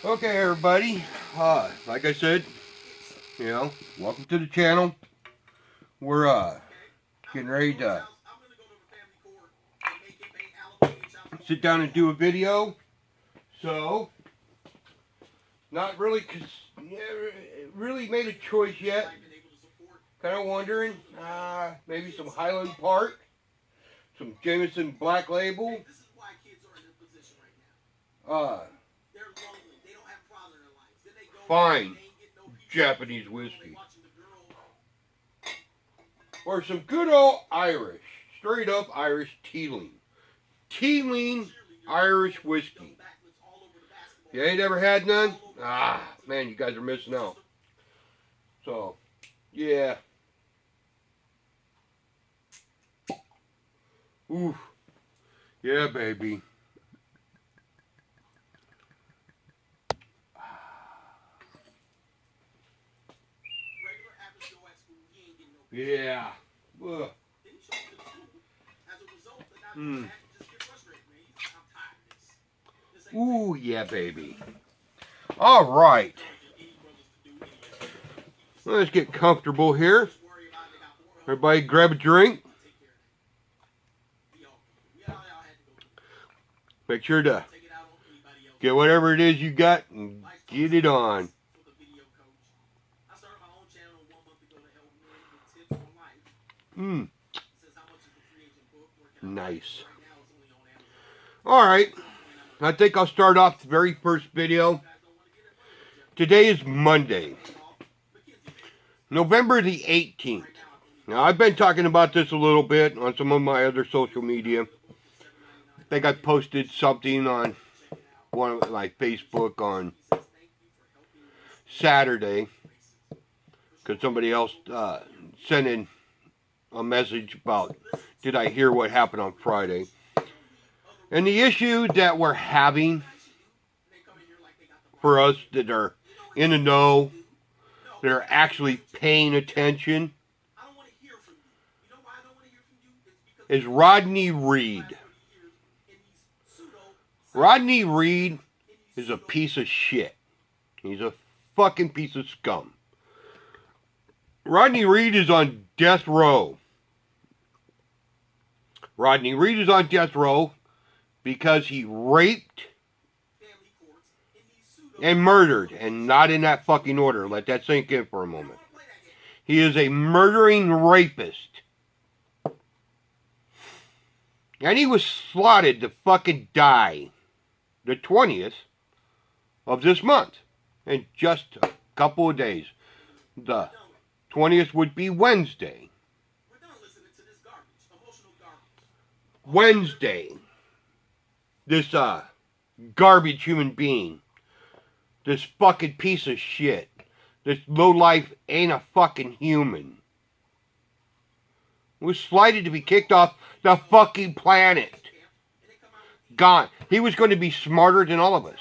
Okay, everybody. Like I said, welcome to the channel. We're getting ready to sit down and do a video. So, not really, really made a choice yet. Kind of wondering, maybe some Highland Park, some Jameson Black Label. Fine Japanese whiskey. Or some good old Irish, straight up Irish Teeling. Teeling Irish whiskey. You ain't ever had none? Man, you guys are missing out. So, yeah. Ooh. Yeah, baby. Yeah. Ugh. Ooh, yeah, baby. All right. Let's get comfortable here. Everybody grab a drink. Make sure to get whatever it is you got and get it on. Nice. Alright. I think I'll start off the very first video. Today is Monday, November the 18th. Now, I've been talking about this a little bit on some of my other social media. I think I posted something on one of my Facebook on Saturday, because somebody else sent in a message about, did I hear what happened on Friday? And the issue that we're having, for us that are in the know, that are actually paying attention, is Rodney Reed. Rodney Reed is a piece of shit. He's a fucking piece of scum. Rodney Reed is on death row. Rodney Reed is on death row because he raped and murdered, and not in that fucking order. Let that sink in for a moment. He is a murdering rapist. And he was slotted to fucking die the 20th of this month. In just a couple of days. The 20th would be Wednesday. Wednesday. This garbage human being. This fucking piece of shit. This lowlife ain't a fucking human. Was slighted to be kicked off the fucking planet. Gone. He was going to be smarter than all of us.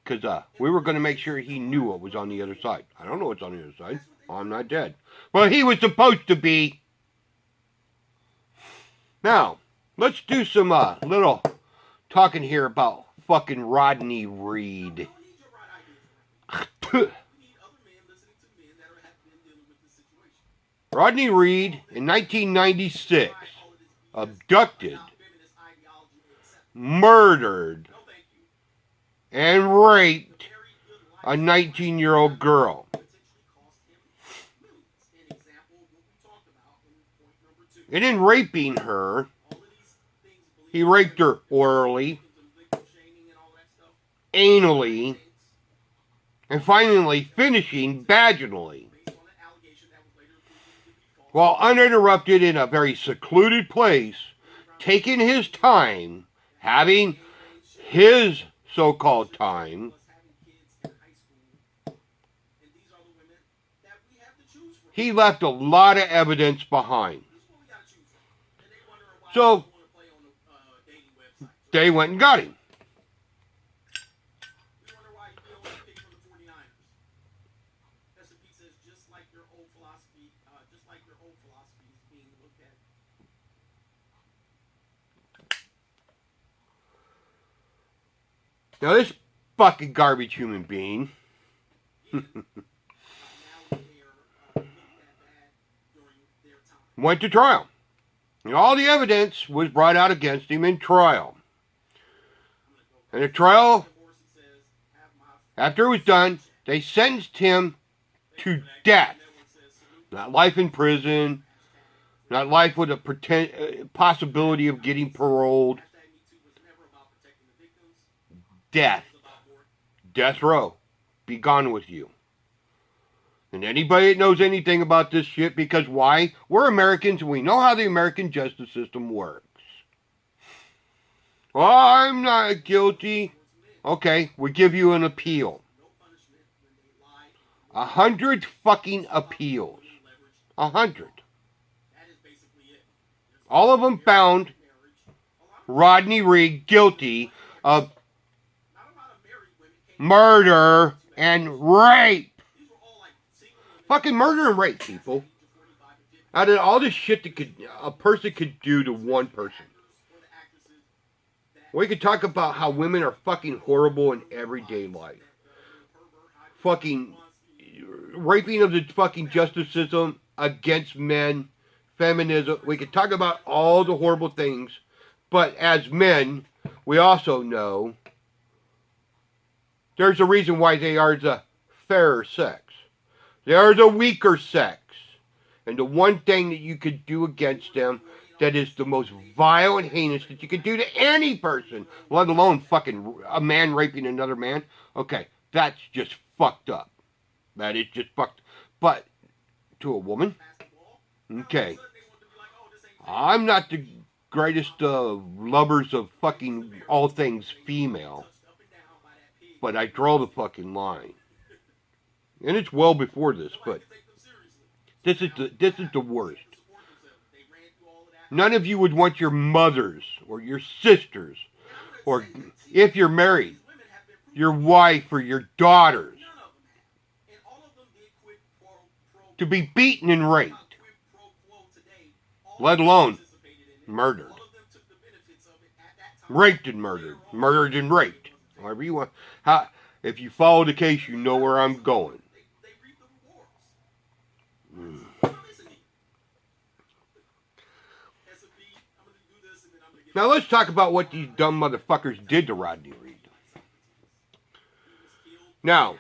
Because we were going to make sure he knew what was on the other side. I don't know what's on the other side. I'm not dead. But he was supposed to be. Now, let's do some little talking here about fucking Rodney Reed. Rodney Reed, in 1996, abducted, murdered, and raped a 19-year-old girl. And in raping her, he raped her orally, anally, and finally finishing vaginally. While uninterrupted in a very secluded place, taking his time, having his so-called time, he left a lot of evidence behind. So, they went and got him. Now, this fucking garbage human being. Went to trial. And all the evidence was brought out against him in trial. And the trial, after it was done, they sentenced him to death. Not life in prison. Not life with a possibility of getting paroled. Death. Death row. Be gone with you. And anybody that knows anything about this shit, because why? We're Americans and we know how the American justice system works. Well, I'm not guilty. Okay, we give you an appeal. 100 fucking appeals. 100. All of them found Rodney Reed guilty of murder and rape. Fucking murder and rape, people. Out of all the shit that a person could do to one person. We could talk about how women are fucking horrible in everyday life. Fucking raping of the fucking justice system against men. Feminism. We could talk about all the horrible things. But as men, we also know there's a reason why they are the fairer sex. They are the weaker sex. And the one thing that you could do against them that is the most vile and heinous that you could do to any person, let alone fucking a man raping another man, okay, that's just fucked up. That is just fucked. But to a woman, okay, I'm not the greatest lovers of fucking all things female, but I draw the fucking line. And it's well before this, but this is the worst. None of you would want your mothers or your sisters, or if you're married, your wife or your daughters, to be beaten and raped, let alone murdered. Raped and murdered. Murdered and raped. However you want. If you follow the case, you know where I'm going. Now let's talk about what these dumb motherfuckers did to Rodney Reed. Now,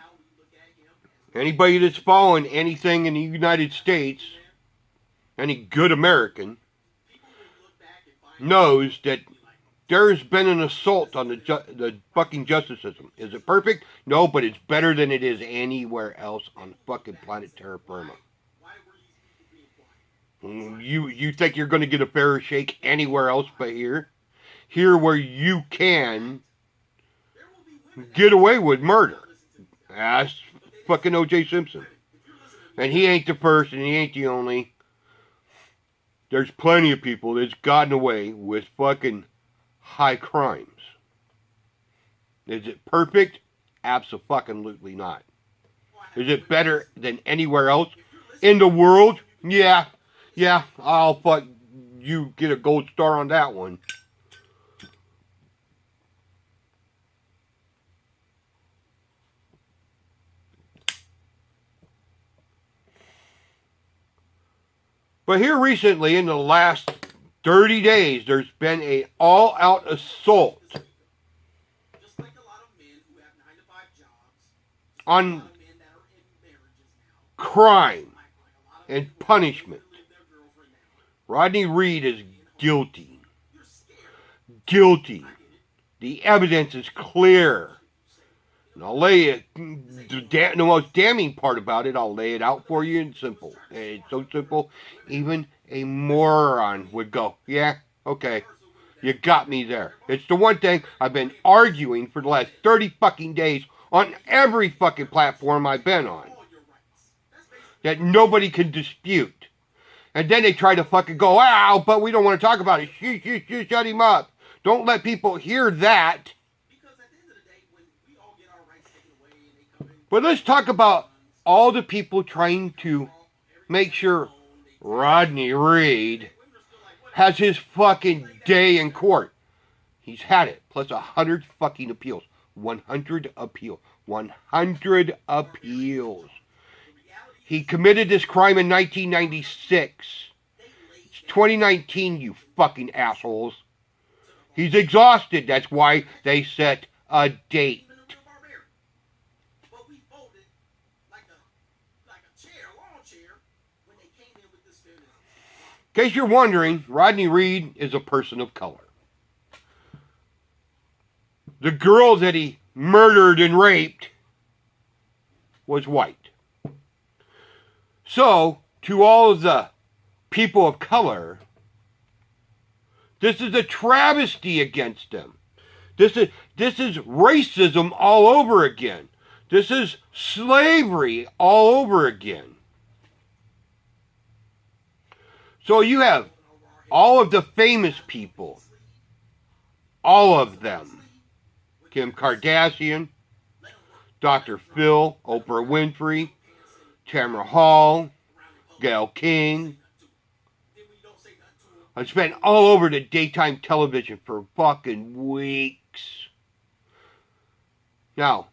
anybody that's following anything in the United States, any good American, knows that there's been an assault on the fucking justice system. Is it perfect? No, but it's better than it is anywhere else on fucking planet terra firma. You think you're going to get a fair shake anywhere else but here? Here where you can get away with murder. Ask fucking O.J. Simpson. And he ain't the first and he ain't the only. There's plenty of people that's gotten away with fucking high crimes. Is it perfect? Abso-fucking-lutely not. Is it better than anywhere else in the world? Yeah. Yeah, I'll fuck you get a gold star on that one. But here recently, in the last 30 days, there's been an all-out assault on crime and punishment. Rodney Reed is guilty. Guilty. The evidence is clear. And I'll lay it, the most damning part about it, I'll lay it out for you in simple. It's so simple, even a moron would go, yeah, okay, you got me there. It's the one thing I've been arguing for the last 30 fucking days on every fucking platform I've been on. That nobody can dispute. And then they try to fucking go, wow, but we don't want to talk about it. Shut him up. Don't let people hear that. But let's talk about all the people trying to make sure Rodney Reed has his fucking day in court. He's had it, plus 100 fucking appeals. 100 appeals. 100 appeals. He committed this crime in 1996. It's 2019, you fucking assholes. He's exhausted. That's why they set a date. In case you're wondering, Rodney Reed is a person of color. The girl that he murdered and raped was white. So, to all of the people of color, this is a travesty against them. This is racism all over again. This is slavery all over again. So you have all of the famous people, all of them. Kim Kardashian, Dr. Phil, Oprah Winfrey, Tamara Hall, Gayle King. I've spent all over the daytime television for fucking weeks. Now,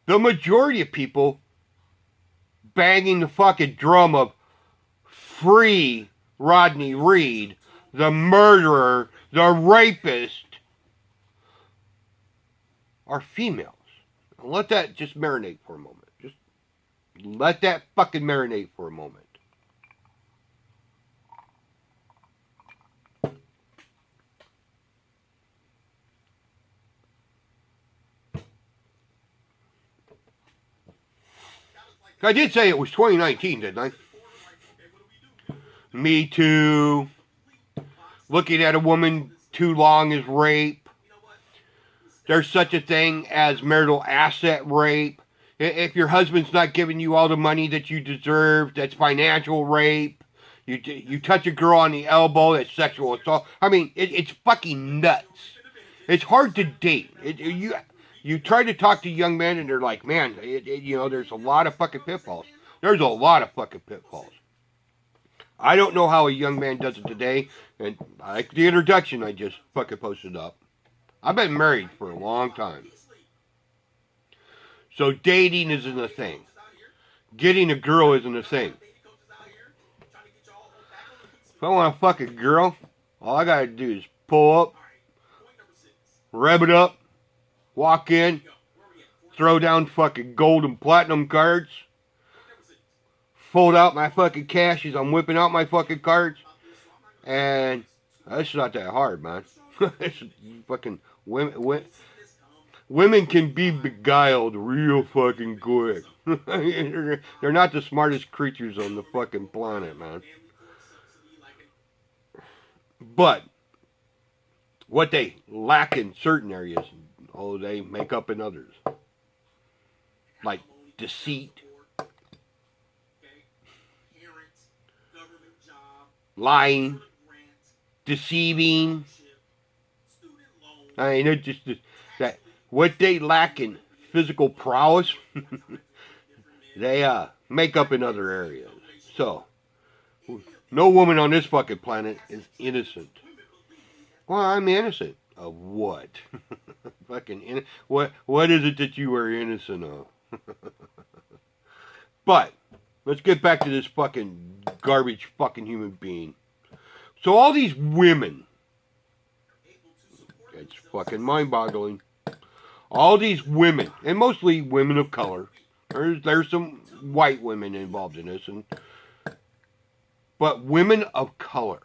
the majority of people banging the fucking drum of free Rodney Reed, the murderer, the rapist, are females. Now let that just marinate for a moment. Just let that fucking marinate for a moment. I did say it was 2019, didn't I? Me Too. Looking at a woman too long is rape. There's such a thing as marital asset rape. If your husband's not giving you all the money that you deserve, that's financial rape. You touch a girl on the elbow, that's sexual assault. I mean, it's fucking nuts. It's hard to date. You try to talk to young men and they're like, man, there's a lot of fucking pitfalls. There's a lot of fucking pitfalls. I don't know how a young man does it today, and I like the introduction I just fucking posted up. I've been married for a long time. So dating isn't a thing. Getting a girl isn't a thing. If I want to fuck a girl, all I gotta do is pull up, rev it up, walk in, throw down fucking gold and platinum cards, fold out my fucking cash as I'm whipping out my fucking cards, and that's not that hard, man. It's fucking women can be beguiled real fucking quick. They're not the smartest creatures on the fucking planet, man. But what they lack in certain areas, they make up in others. Like deceit, lying, deceiving. I mean, it's just that what they lack in physical prowess, they make up in other areas. So, no woman on this fucking planet is innocent. Well, I'm innocent of what? Fucking what is it that you are innocent of? But let's get back to this fucking garbage fucking human being. So all these women, it's fucking mind-boggling. All these women, and mostly women of color. There's some white women involved in this, but women of color.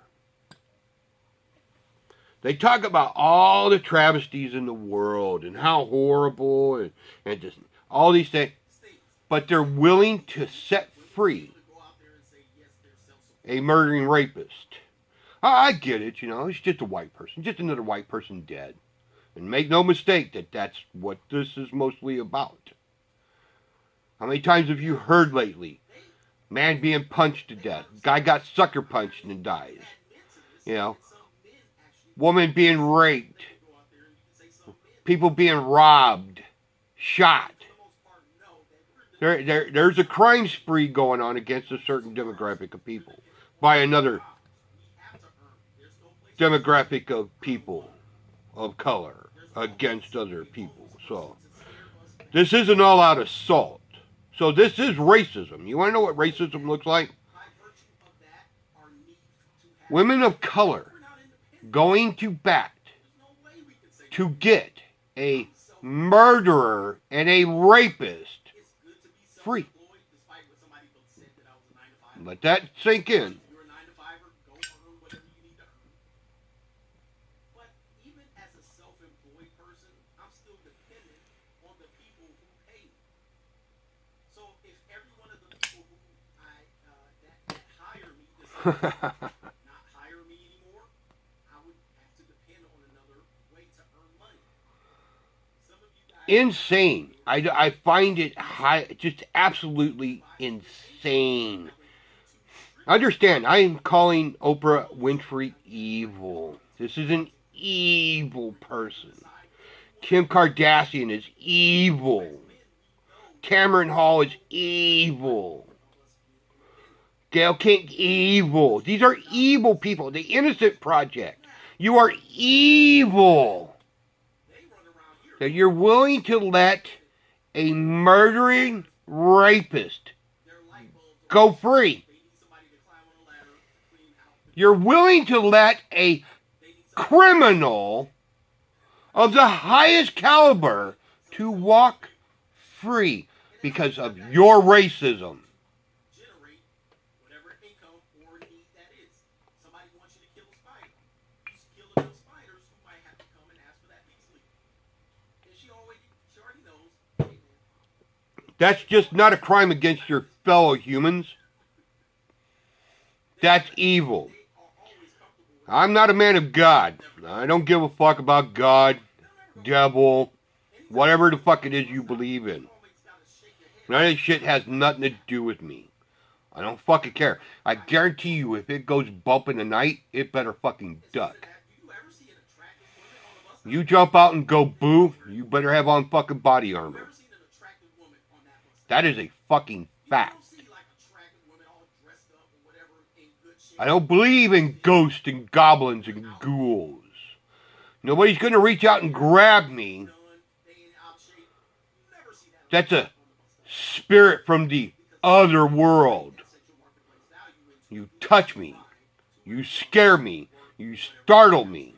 They talk about all the travesties in the world and how horrible and just all these things. But they're willing to set free a murdering rapist. I get it, it's just a white person. Just another white person dead. And make no mistake that that's what this is mostly about. How many times have you heard lately? Man being punched to death. Guy got sucker punched and dies. Woman being raped. People being robbed. Shot. There's a crime spree going on against a certain demographic of people by another demographic of people of color. against other people. So, this is an all-out assault. So this is racism. You want to know what racism looks like? Women of color going to bat to get a murderer and a rapist free. Let that sink in. not hire me anymore, I would have to depend on another way to earn money. Some of you guys insane. I find it just absolutely insane. Understand, I am calling Oprah Winfrey evil. This is an evil person. Kim Kardashian is evil. Cameron Hall is evil. Gayle King, evil. These are evil people. The Innocent Project. You are evil. That you're willing to let a murdering rapist go free. You're willing to let a criminal of the highest caliber to walk free because of your racism. That's just not a crime against your fellow humans. That's evil. I'm not a man of God. I don't give a fuck about God, devil, whatever the fuck it is you believe in. None of this shit has nothing to do with me. I don't fucking care. I guarantee you, if it goes bump in the night, it better fucking duck. You jump out and go boo, you better have on fucking body armor. That is a fucking fact. I don't believe in ghosts and goblins and ghouls. Nobody's going to reach out and grab me. That's a spirit from the other world. You touch me. You scare me. You startle me.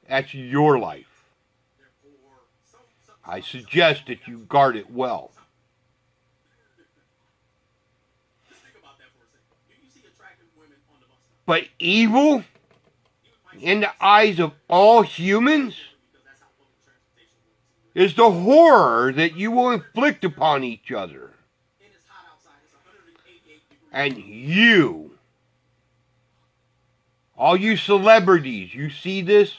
That's your life. I suggest that you guard it well. But evil, in the eyes of all humans, is the horror that you will inflict upon each other. And you, all you celebrities, you see this?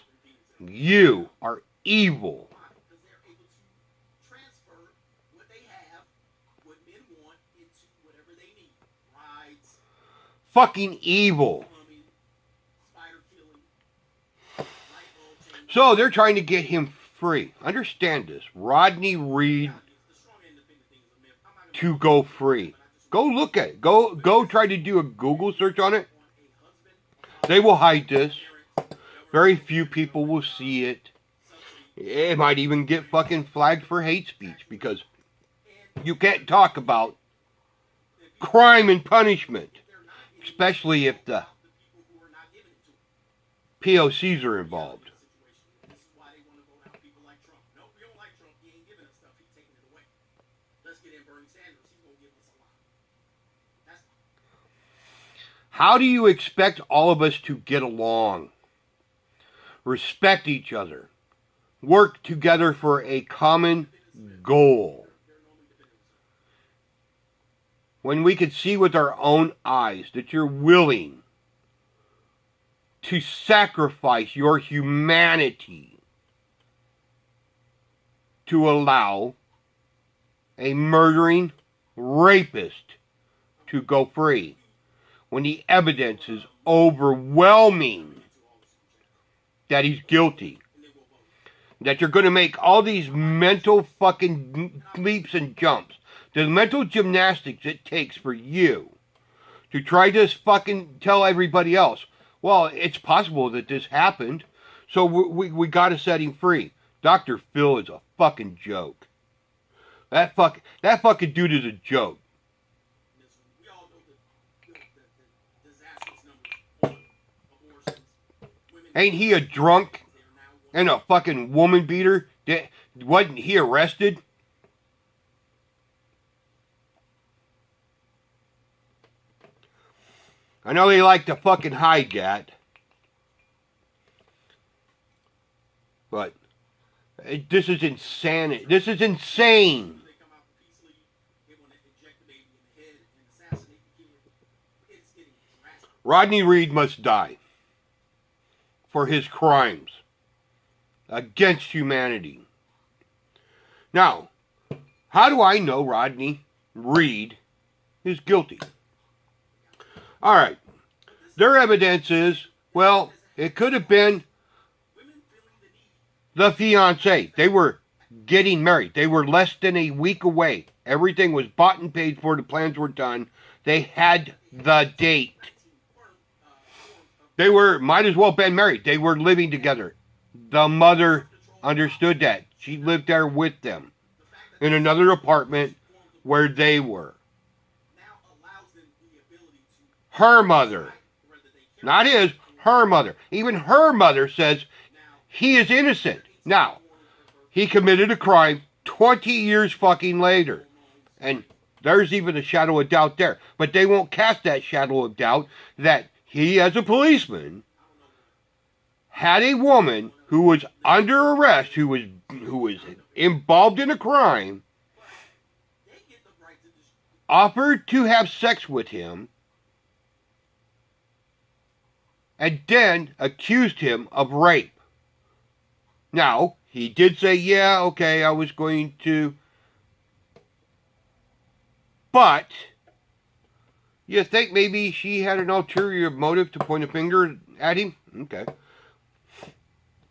You are evil. Fucking evil. So they're trying to get him free. Understand this. Rodney Reed to go free. Go look at it. Go try to do a Google search on it. They will hide this. Very few people will see it. It might even get fucking flagged for hate speech because you can't talk about crime and punishment. Especially if the POCs are involved. How do you expect all of us to get along? Respect each other. Work together for a common goal. When we could see with our own eyes that you're willing to sacrifice your humanity to allow a murdering rapist to go free, when the evidence is overwhelming that he's guilty, that you're going to make all these mental fucking leaps and jumps, the mental gymnastics it takes for you to try to fucking tell everybody else, well, it's possible that this happened, So we got to set him free. Dr. Phil is a fucking joke. That fucking dude is a joke. We all know the disastrous numbers on abortions. Women Ain't he a drunk and a fucking woman beater? Wasn't he arrested? I know they like to fucking hide that. But this is insanity. This is insane. they come out peacefully, they want to inject the baby in the head and assassinate the kid. It's getting drastic. Rodney Reed must die for his crimes against humanity. Now, how do I know Rodney Reed is guilty? All right. Their evidence is, well, it could have been the fiancé. They were getting married. They were less than a week away. Everything was bought and paid for. The plans were done. They had the date. They might as well have been married. They were living together. The mother understood that. She lived there with them in another apartment where they were. Her mother. Not his, her mother. Even her mother says he is innocent. Now, he committed a crime 20 years fucking later. And there's even a shadow of doubt there. But they won't cast that shadow of doubt that he, as a policeman, had a woman who was under arrest, who was involved in a crime, offered to have sex with him, and then accused him of rape. Now, he did say, yeah, okay, I was going to. But, you think maybe she had an ulterior motive to point a finger at him? Okay.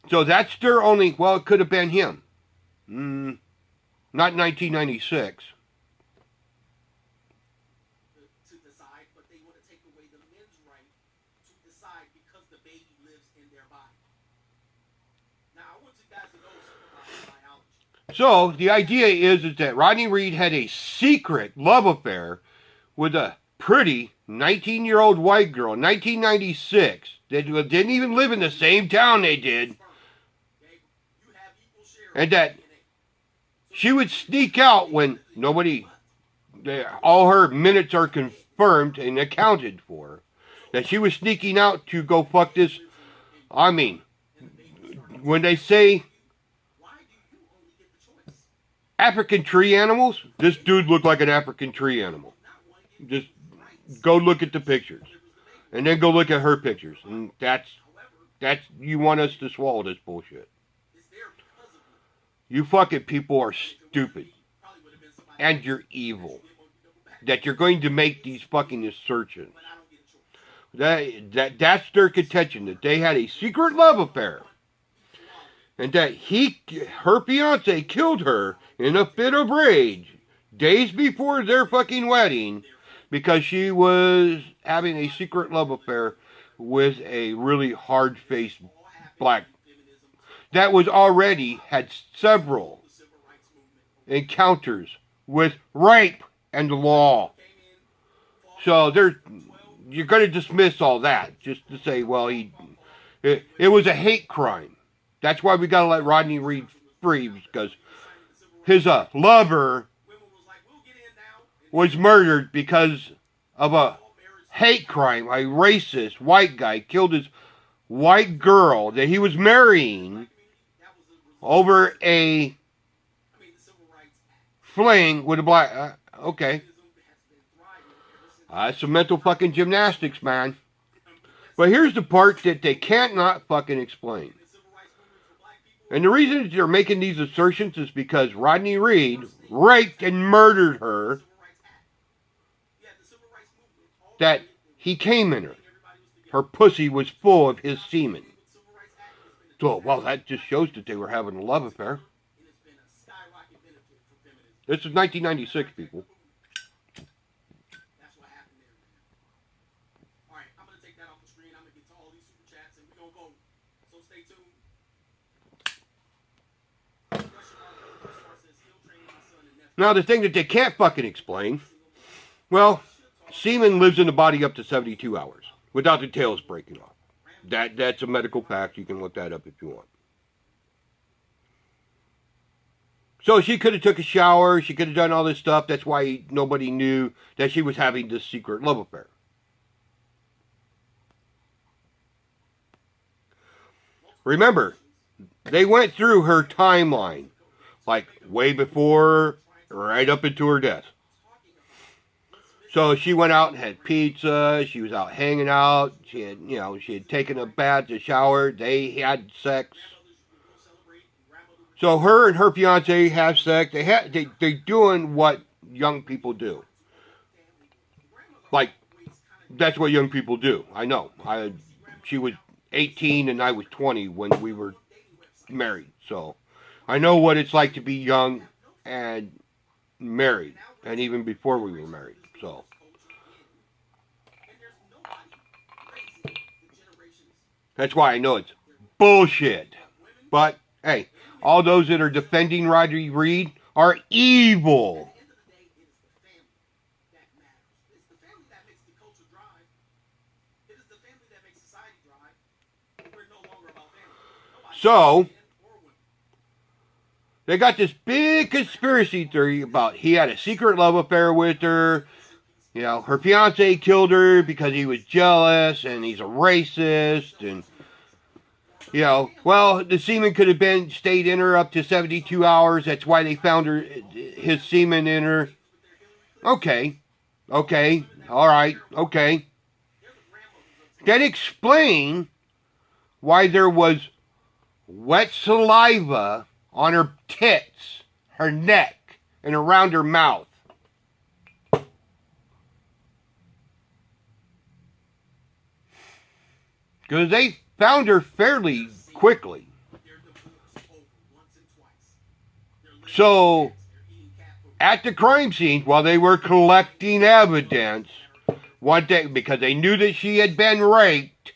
So that's their only, well, it could have been him. Not 1996. To decide, but they want to take away the men's right to decide because the baby lives in their body. Now, I want you guys to know something about biology. So the idea is that Rodney Reed had a secret love affair with a pretty 19-year-old white girl in 1996 that didn't even live in the same town they did. And that she would sneak out when all her minutes are confirmed and accounted for. That she was sneaking out to go fuck this. I mean, when they say African tree animals, this dude looked like an African tree animal. Just go look at the pictures. And then go look at her pictures. And that's you want us to swallow this bullshit. You fucking people are stupid. And you're evil. That you're going to make these fucking assertions. That's their contention. That they had a secret love affair. And that her fiance killed her in a fit of rage days before their fucking wedding because she was having a secret love affair with a really hard-faced black that was already had several encounters with rape and the law. So you're going to dismiss all that just to say, well, it was a hate crime. That's why we got to let Rodney Reed free, because his lover was murdered because of a hate crime. A racist white guy killed his white girl that he was marrying over a fling with a black. Okay. It's some mental fucking gymnastics, man. But here's the part that they can't not fucking explain. And the reason that they're making these assertions is because Rodney Reed raped and murdered her. That he came in her. Her pussy was full of his semen. So, well, that just shows that they were having a love affair. This is 1996, people. That's what happened there, man. All right, I'm going to take that off the screen. I'm going to get to all these super chats, and we're going to go So stay tuned. Now, the thing that they can't fucking explain, well, semen lives in the body up to 72 hours without the tails breaking off. That's a medical fact. You can look that up if you want. So she could have took a shower. She could have done all this stuff. That's why nobody knew that she was having this secret love affair. Remember, they went through her timeline, like way before, right up into her death. So she went out and had pizza. She was out hanging out. She had, she had taken a bath, a shower. They had sex. So her and her fiance have sex. They're doing what young people do. Like, that's what young people do. I know. She was 18 and I was 20 when we were married. So I know what it's like to be young and married, and even before we were married. So that's why I know it's bullshit. But hey, all those that are defending Rodney Reed are evil. So they got this big conspiracy theory about he had a secret love affair with her. Her fiance killed her because he was jealous and he's a racist. And, well, the semen could have stayed in her up to 72 hours. That's why they found his semen in her. Okay. All right. Okay. Then explain why there was wet saliva on her tits, her neck, and around her mouth. Because they found her fairly quickly. So, at the crime scene, while they were collecting evidence, one day, because they knew that she had been raped,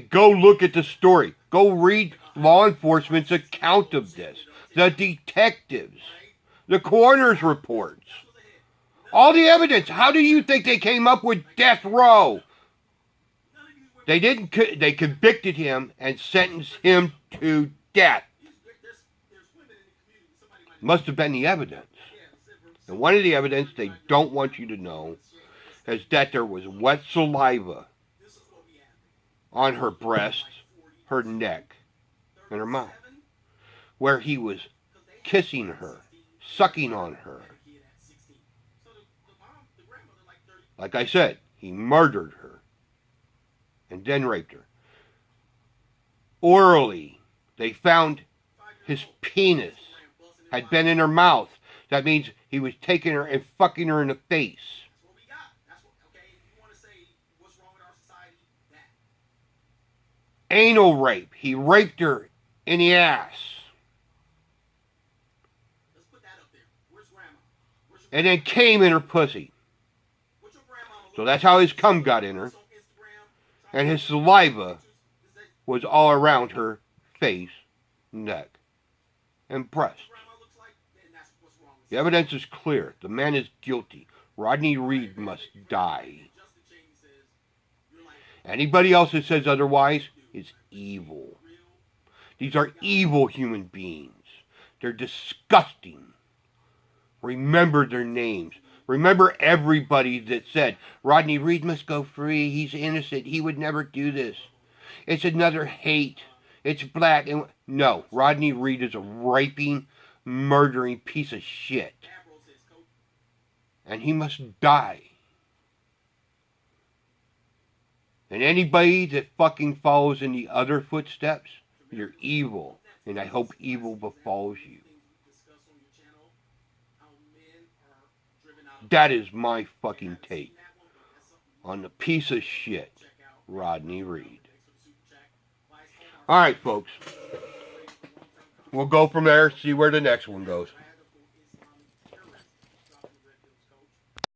go look at the story. Go read law enforcement's account of this. The detectives. The coroner's reports. All the evidence. How do you think they came up with death row? They didn't. They convicted him and sentenced him to death. Must have been the evidence. And one of the evidence they don't want you to know is that there was wet saliva on her breasts, her neck, and her mouth, where he was kissing her, sucking on her. Like I said, he murdered her and then raped her. Orally, they found his penis had been in her mouth. That means he was taking her and fucking her in the face. Anal rape. He raped her in the ass. And then came in her pussy. So that's how his cum got in her. And his saliva was all around her face, neck, and breast. The evidence is clear. The man is guilty. Rodney Reed must die. Anybody else that says otherwise is evil. These are evil human beings. They're disgusting. Remember their names. Remember everybody that said, Rodney Reed must go free. He's innocent. He would never do this. It's another hate. It's black. No, Rodney Reed is a raping, murdering piece of shit. And he must die. And anybody that fucking follows in the other footsteps, you're evil. And I hope evil befalls you. That is my fucking take on the piece of shit, Rodney Reed. Alright, folks. We'll go from there, see where the next one goes.